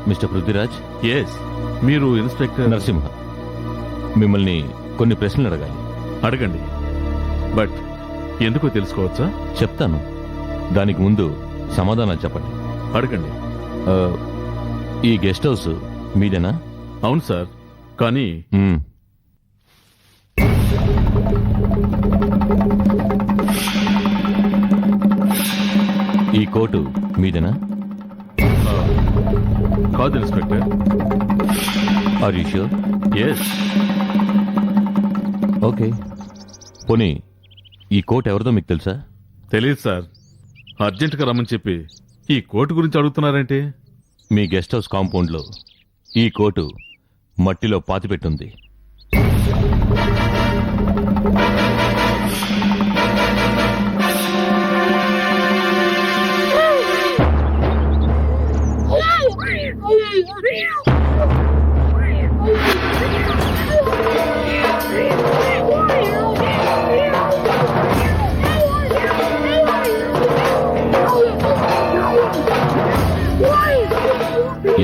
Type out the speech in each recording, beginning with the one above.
Mister Prithviraj. Yes, మీరు inspector Narasimha. మిమ్మల్ని కొన్ని ప్రశ్నలు అడగాలి. అడగండి, బట్ ఎందుకో తెలుసుకోవచ్చా? చెప్తాను, దానికి ముందు సమాధానం చెప్పండి. అడగండి. ఆ, ఈ గెస్ట్ హౌస్ మీదేనా? అవును సార్, కానీ మ్మ్. ఈ కోటు మీదేనా? కాదు inspector. Are you sure? Yes. Okay. పోనీ ఈ కోట్ ఎవరిదో మీకు తెలుసా? తెలియదు సార్. అర్జెంటుగా రమ్మని చెప్పి ఈ కోటు గురించి అడుగుతున్నారంటే? మీ గెస్ట్ హౌస్ కాంపౌండ్లో ఈ కోటు మట్టిలో పాతిపెట్టుంది.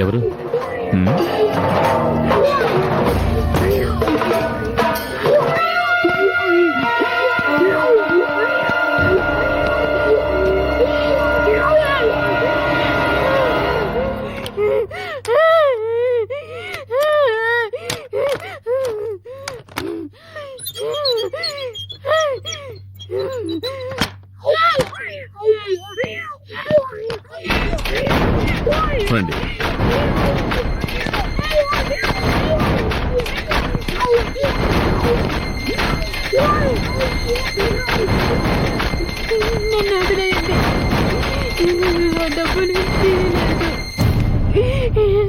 ఎవరు? రండి. నన్ను వదిలేయండి. ఆ డబ్బులు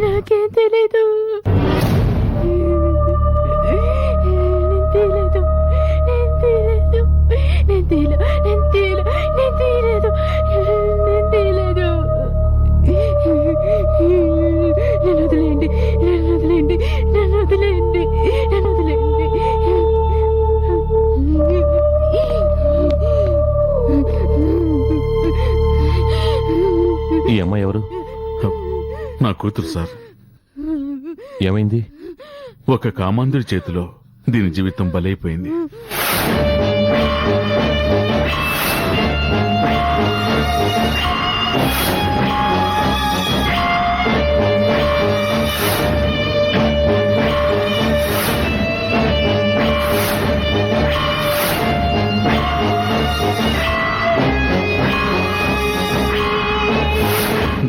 నాకేం తెలీదు. ఈ అమ్మాయి ఎవరు? నా కూతురు సార్. ఏమైంది? ఒక కామాంధుడి చేతిలో దీని జీవితం బలైపోయింది.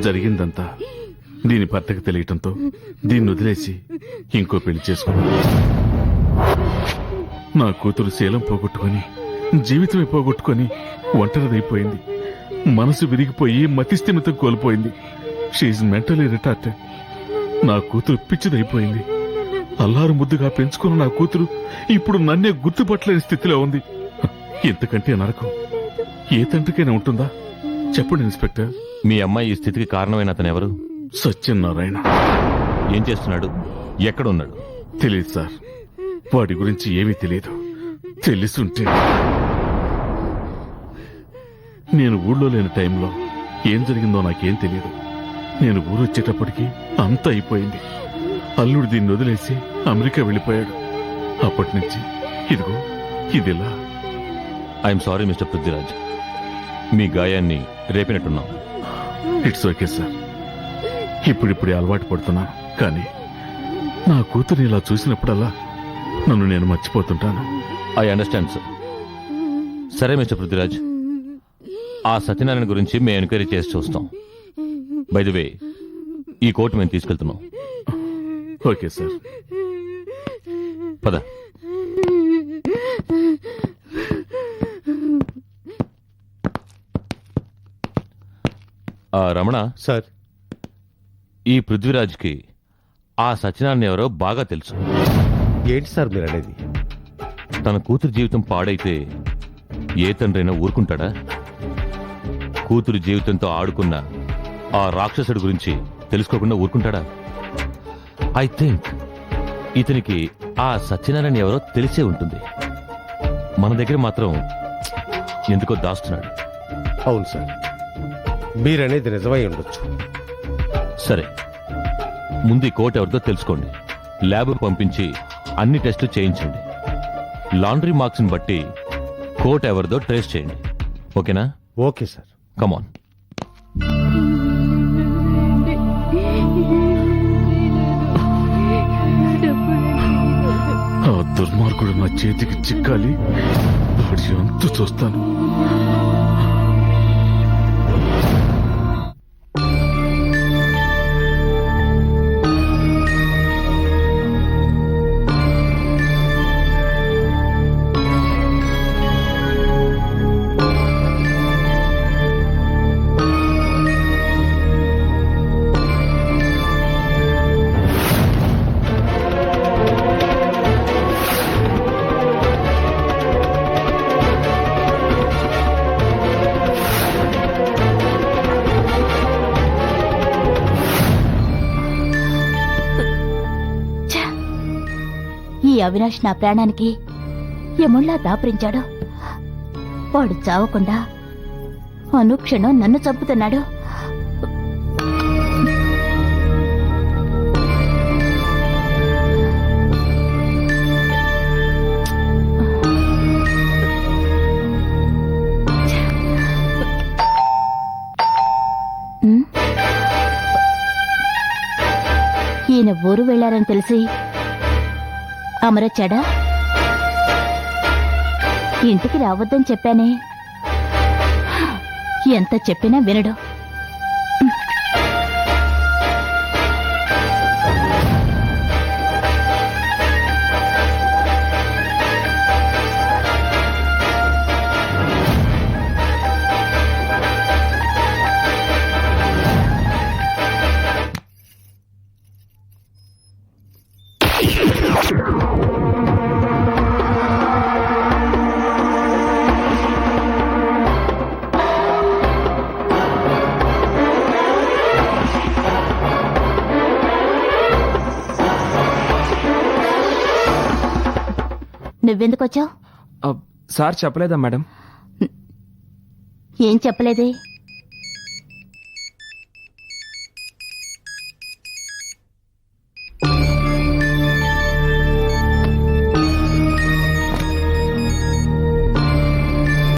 జరిగిందంతా దీని భర్తకు తెలియటంతో దీన్ని వదిలేసి ఇంకో పెళ్లి చేసుకున్నాను. నా కూతురు శీలం పోగొట్టుకొని జీవితమే పోగొట్టుకొని ఒంటరిదైపోయింది. మనసు విరిగిపోయి మతిస్థిమితం కోల్పోయింది. She mentally retarded. నా కూతురు పిచ్చిదైపోయింది. అల్లారు ముద్దుగా పెంచుకున్న నా కూతురు ఇప్పుడు నన్నే గుర్తుపట్టలేని స్థితిలో ఉంది. ఇంతకంటే నరకం ఏ తండ్రికైనా ఉంటుందా? చెప్పండి ఇన్స్పెక్టర్. మీ అమ్మాయి ఈ స్థితికి కారణమైన అతను ఎవరు? సత్యనారాయణ. ఏం చేస్తున్నాడు? ఎక్కడ ఉన్నాడు? తెలియదు సార్. వాడి గురించి ఏమీ తెలియదు. తెలిసుంటే నేను ఊళ్ళో లేని టైంలో ఏం జరిగిందో నాకేం తెలియదు. నేను ఊరొచ్చేటప్పటికి అంతా అయిపోయింది. అల్లుడు దీన్ని వదిలేసి అమెరికా వెళ్ళిపోయాడు. అప్పటి నుంచి ఇదిగో ఇదిలా. ఐఎమ్ సారీ మిస్టర్ పృథ్వీరాజ్, మీ గాయాన్ని రేపినట్టున్నాం. It's okay sir. ఇప్పుడిప్పుడే అలవాటు పడుతున్నాను. కానీ నా కూతురు ఇలా చూసినప్పుడల్లా నన్ను నేను మర్చిపోతుంటాను. I understand sir. సరే మిస్టర్ పృథ్వీరాజ్, ఆ సత్యనారాయణ గురించి మేము ఎంక్వైరీ చేసి చూస్తాం. బై ది వే, ఈ కోర్టు మేము తీసుకెళ్తున్నాం. Okay sir. పద. రమణ సార్, ఈ పృథ్వీరాజ్కి ఆ సత్యనారాయణ ఎవరో బాగా తెలుసు. ఏంటి సార్ మీరు అనేది? తన కూతురు జీవితం పాడైతే ఏ తండ్రైనా ఊరుకుంటాడా? కూతురు జీవితంతో ఆడుకున్న ఆ రాక్షసుడి గురించి తెలుసుకోకుండా ఊరుకుంటాడా? ఐ థింక్ ఇతనికి ఆ సత్యనారాయణ ఎవరో తెలిసే ఉంటుంది. మన దగ్గర మాత్రం ఎందుకో దాస్తున్నాడు. అవును సార్, మీరనేది నిజమై ఉండొచ్చు. సరే, ముందు ఈ కోట్ ఎవరిదో తెలుసుకోండి. ల్యాబ్ పంపించి అన్ని టెస్టులు చేయించండి. లాండ్రీ మార్క్స్ని బట్టి కోట్ ఎవరిదో ట్రేస్ చేయండి. ఓకేనా? Okay sir. కమాన్. ఆ దుర్మార్గుడు నా చేతికి చిక్కాలి. వాడి అంత చూస్తాను. ఈ అవినాష్ నా ప్రాణానికి ఎముళ్లా దాపరించాడు. వాడు చావకుండా అనుక్షణం నన్ను చంపుతున్నాడు. ఈయన ఊరు వెళ్లారని తెలిసి అమరొచ్చాడా? ఇంటికి రావద్దని చెప్పానే, ఎంత చెప్పినా వినడు. నువ్వెందుకొచ్చావు? సార్ చెప్పలేదా మేడం? ఏం చెప్పలేదే?